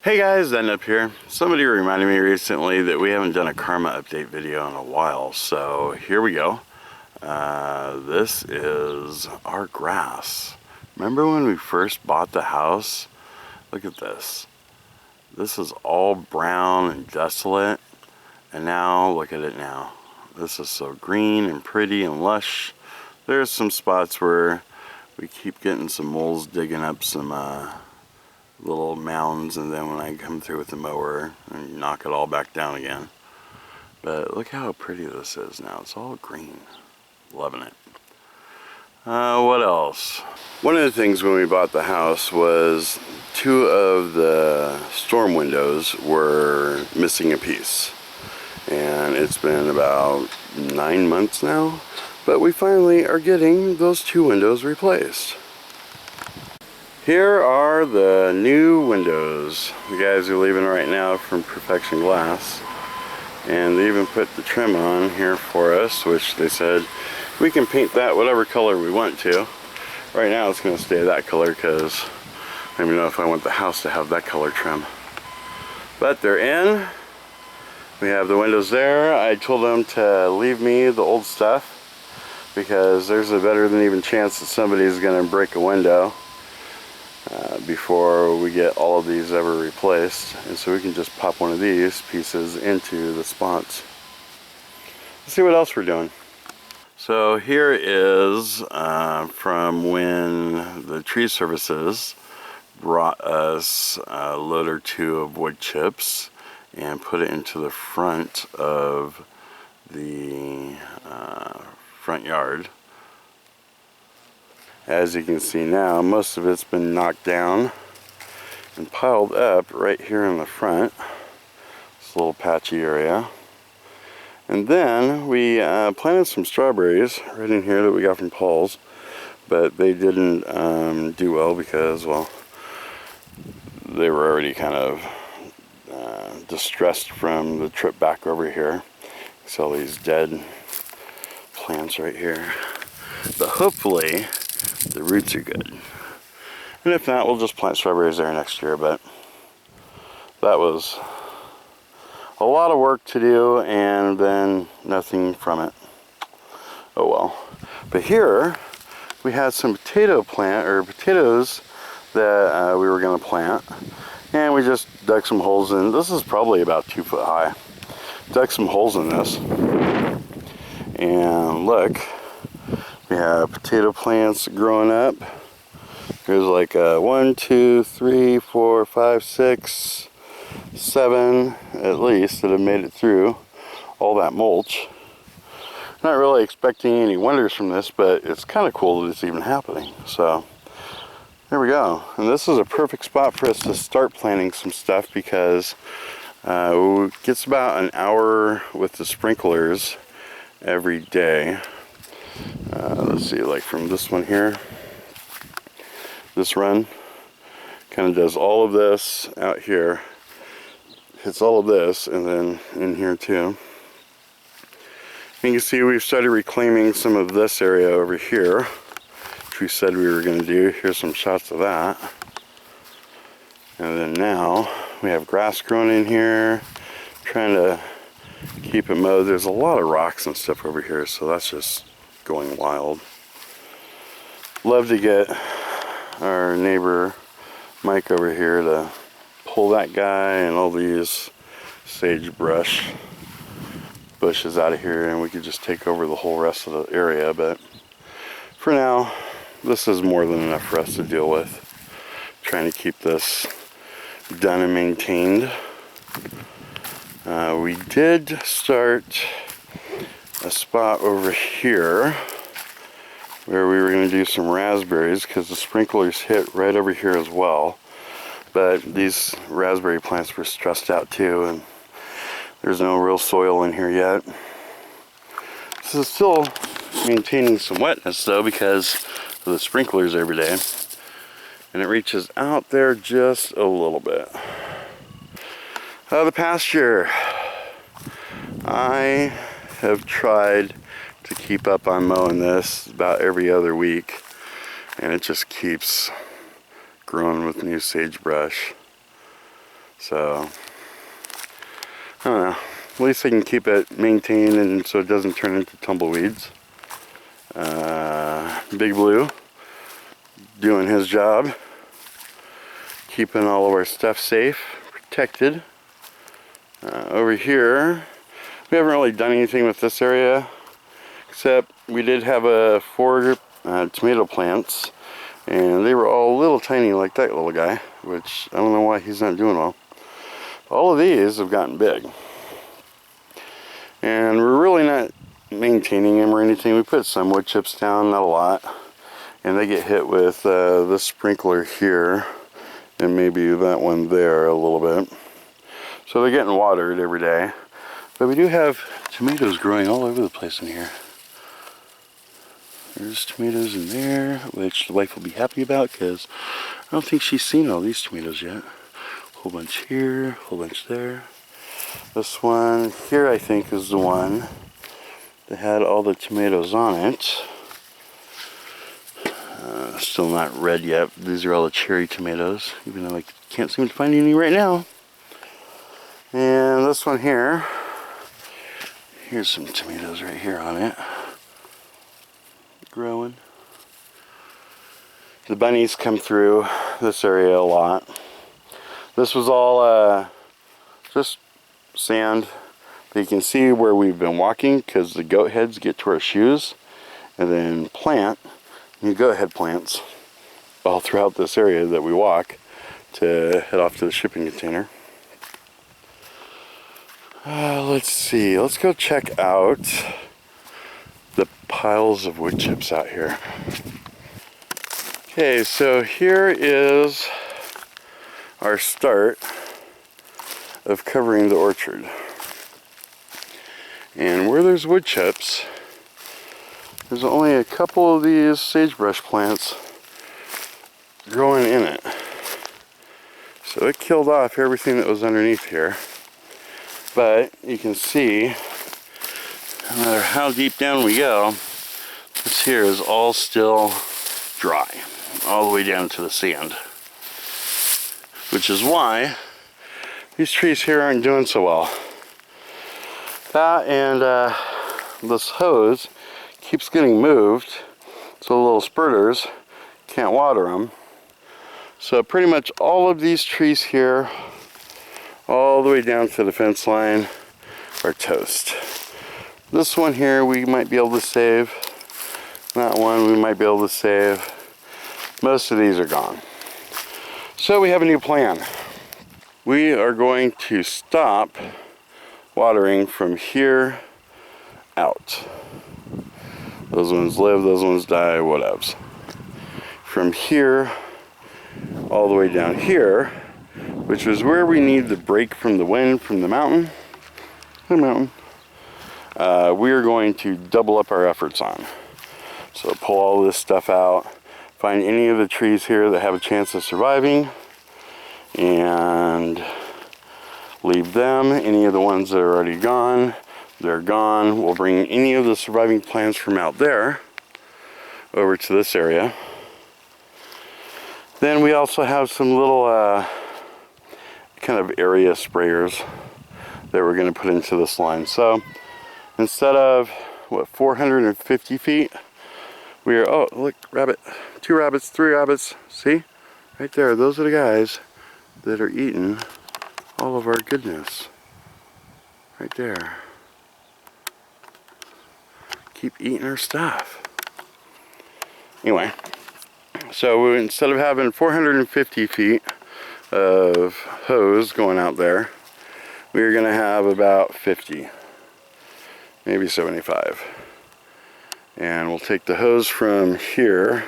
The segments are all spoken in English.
Hey guys, Thatnub here. Somebody reminded me recently that we haven't done a karma update video in a while, so here we go. This is our grass. Remember when we first bought the house? Look at this. This is all brown and desolate, and now look at it now. This is so green and pretty and lush. There's some spots where we keep getting some moles digging up some little mounds, and then when I come through with the mower and knock it all back down again. But look how pretty this is now. It's all green. Loving it. What else? One of the things when we bought the house was 2 of the storm windows were missing a piece. And it's been about 9 months now, but we finally are getting those 2 windows replaced. Here are the new windows the guys are leaving right now from Perfection Glass, and they even put the trim on here for us, which they said we can paint that whatever color we want to. Right now it's going to stay that color because I don't even know if I want the house to have that color trim, but they're in. We have the windows there. I told them to leave me the old stuff because there's a better than even chance that somebody's going to break a window before we get all of these ever replaced, and so we can just pop one of these pieces into the spots. Let's see what else we're doing. So here is from when the tree services brought us a load or 2 of wood chips and put it into the front of the front yard. As you can see now, most of it's been knocked down and piled up right here in the front. This little patchy area. And then we planted some strawberries right in here that we got from Paul's, but they didn't do well because, well, they were already kind of distressed from the trip back over here. See all these dead plants right here. But hopefully the roots are good. And if not, we'll just plant strawberries there next year. But that was a lot of work to do and then nothing from it. Oh well. But here we had some potatoes that we were going to plant, and we just dug some holes in. This is probably about 2 foot high. Dug some holes in this, and look, we have potato plants growing up. There's like 1, 2, 3, 4, 5, 6, 7 at least that have made it through all that mulch. Not really expecting any wonders from this, but it's kind of cool that it's even happening. So there we go. And this is a perfect spot for us to start planting some stuff because it gets about an hour with the sprinklers every day. Let's see, like from this one here, this run kind of does all of this out here, hits all of this, and then in here too. And you can see we've started reclaiming some of this area over here, which we said we were going to do. Here's some shots of that. And then now we have grass growing in here, trying to keep it mowed. There's a lot of rocks and stuff over here, so that's just going wild. Love to get our neighbor Mike over here to pull that guy and all these sagebrush bushes out of here, and we could just take over the whole rest of the area. But for now, this is more than enough for us to deal with. Trying to keep this done and maintained. We did start a spot over here where we were going to do some raspberries because the sprinklers hit right over here as well. But these raspberry plants were stressed out too, and there's no real soil in here yet. This is still maintaining some wetness though because of the sprinklers every day, and it reaches out there just a little bit. The pasture. I have tried to keep up on mowing this about every other week, and it just keeps growing with new sagebrush. So, I don't know. At least I can keep it maintained and so it doesn't turn into tumbleweeds. Big Blue doing his job, keeping all of our stuff safe, protected. Over here, we haven't really done anything with this area, except we did have 4 tomato plants, and they were all little tiny like that little guy, which I don't know why he's not doing well. All of these have gotten big, and we're really not maintaining them or anything. We put some wood chips down, not a lot, and they get hit with this sprinkler here and maybe that one there a little bit. So they're getting watered every day. But we do have tomatoes growing all over the place in here. There's tomatoes in there, which the wife will be happy about because I don't think she's seen all these tomatoes yet. Whole bunch here, whole bunch there. This one here I think is the one that had all the tomatoes on it. Still not red yet. These are all the cherry tomatoes, even though I can't seem to find any right now. And this one here, here's some tomatoes right here on it. Growing. The bunnies come through this area a lot. This was all just sand. But you can see where we've been walking because the goat heads get to our shoes, and then new goat head plants all throughout this area that we walk to head off to the shipping container. Let's see, let's go check out the piles of wood chips out here. Okay, so here is our start of covering the orchard. And where there's wood chips, there's only a couple of these sagebrush plants growing in it. So it killed off everything that was underneath here. But you can see, no matter how deep down we go, this here is all still dry, all the way down to the sand. Which is why these trees here aren't doing so well. That and this hose keeps getting moved, so the little spurters can't water them. So pretty much all of these trees here, all the way down to the fence line, are toast. This one here we might be able to save. That one we might be able to save. Most of these are gone. So we have a new plan. We are going to stop watering from here out. Those ones live, those ones die, whatevs. From here all the way down here, which is where we need the break from the wind from the mountain. We are going to double up our efforts on. So pull all this stuff out, find any of the trees here that have a chance of surviving, and leave them. Any of the ones that are already gone, they're gone. We'll bring any of the surviving plants from out there over to this area. Then we also have some little kind of area sprayers that we're going to put into this line. So instead of, what, 450 feet, we are, oh, look, rabbit, 2 rabbits, 3 rabbits, see? Right there, those are the guys that are eating all of our goodness. Right there. Keep eating our stuff. Anyway, so instead of having 450 feet of hose going out there, we're going to have about 50, maybe 75. And we'll take the hose from here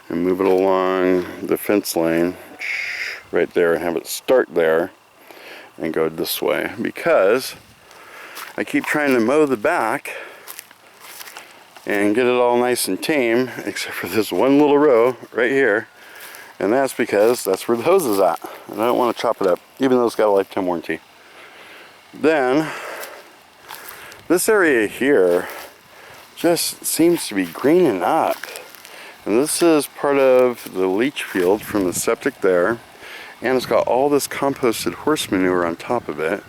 and move it along the fence line right there and have it start there and go this way, because I keep trying to mow the back and get it all nice and tame, except for this one little row right here, and that's because that's where the hose is at, and I don't want to chop it up, even though it's got a lifetime warranty. Then this area here just seems to be greening up, and this is part of the leach field from the septic there, And it's got all this composted horse manure on top of it.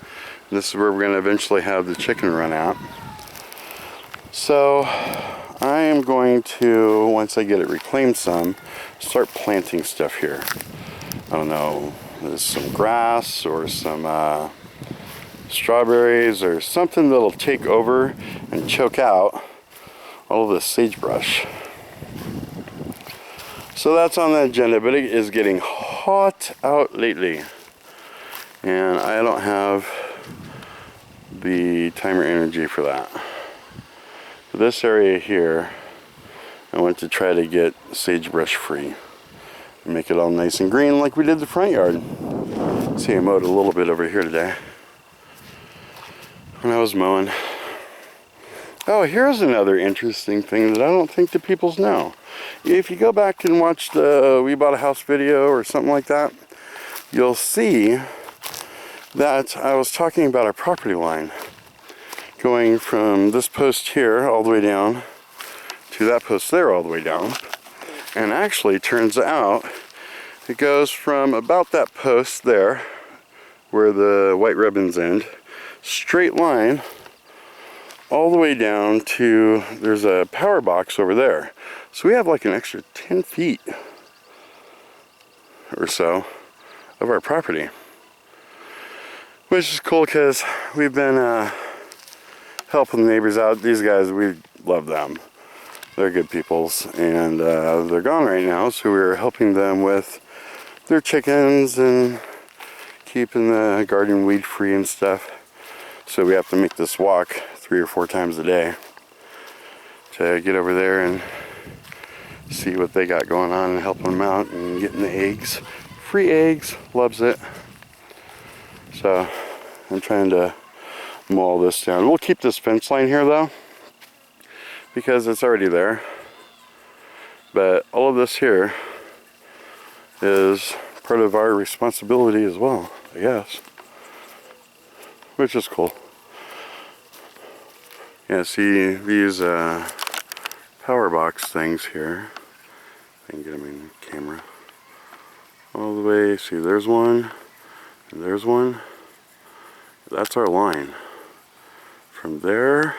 And this is where we're going to eventually have the chicken run out. So I am going to, once I get it reclaimed some, start planting stuff here. I don't know, there's some grass or some strawberries or something that'll take over and choke out all of this sagebrush. So that's on the agenda, but it is getting hot out lately. And I don't have the time or energy for that. This area here, I want to try to get sagebrush free. Make it all nice and green like we did the front yard. See, I mowed a little bit over here today when I was mowing. Oh, here's another interesting thing that I don't think the peoples know. If you go back and watch the We Bought a House video or something like that, you'll see that I was talking about our property line going from this post here all the way down to that post there all the way down. And actually, turns out it goes from about that post there where the white ribbons end, straight line all the way down to, there's a power box over there. So we have like an extra 10 feet or so of our property, which is cool because we've been helping the neighbors out. These guys, we love them. They're good peoples, and they're gone right now, so we're helping them with their chickens and keeping the garden weed free and stuff. So we have to make this walk 3 or 4 times a day to get over there and see what they got going on and help them out and getting the eggs. Free eggs, loves it. So I'm trying to mow all this down. We'll keep this fence line here though, because it's already there. But all of this here is part of our responsibility as well, I guess. Which is cool. Yeah, see these power box things here. I can get them in camera. All the way, see there's one, and there's one. That's our line. From there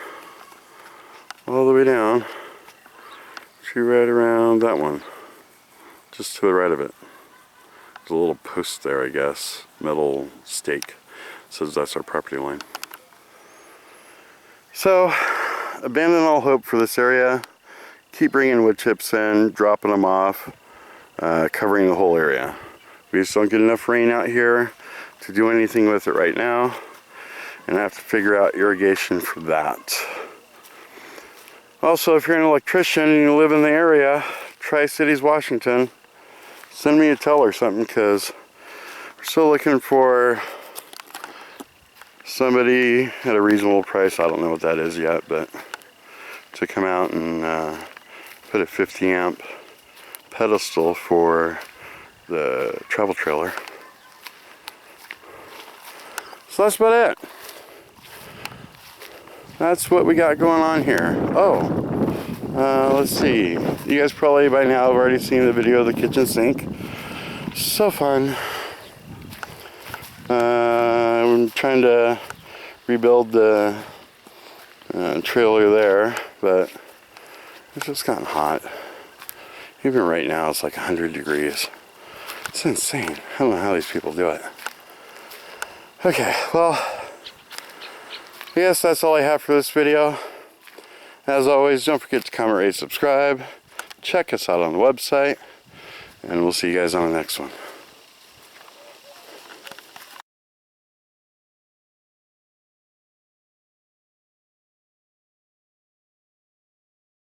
all the way down to right around that one, just to the right of it. There's a little post there, I guess, metal stake, says that's our property line. So abandon all hope for this area. Keep bringing wood chips in, dropping them off, covering the whole area. We just don't get enough rain out here to do anything with it right now, and I have to figure out irrigation for that. Also, if you're an electrician and you live in the area, Tri-Cities, Washington, send me a tell or something, because we're still looking for somebody at a reasonable price. I don't know what that is yet, but to come out and put a 50 amp pedestal for the travel trailer. So that's about it. That's what we got going on here. Oh, let's see. You guys probably by now have already seen the video of the kitchen sink. So fun. I'm trying to rebuild the trailer there, but it's just gotten hot. Even right now it's like 100 degrees. It's insane. I don't know how these people do it. Okay, well, I guess that's all I have for this video. As always, don't forget to comment, rate, subscribe. Check us out on the website, and we'll see you guys on the next one.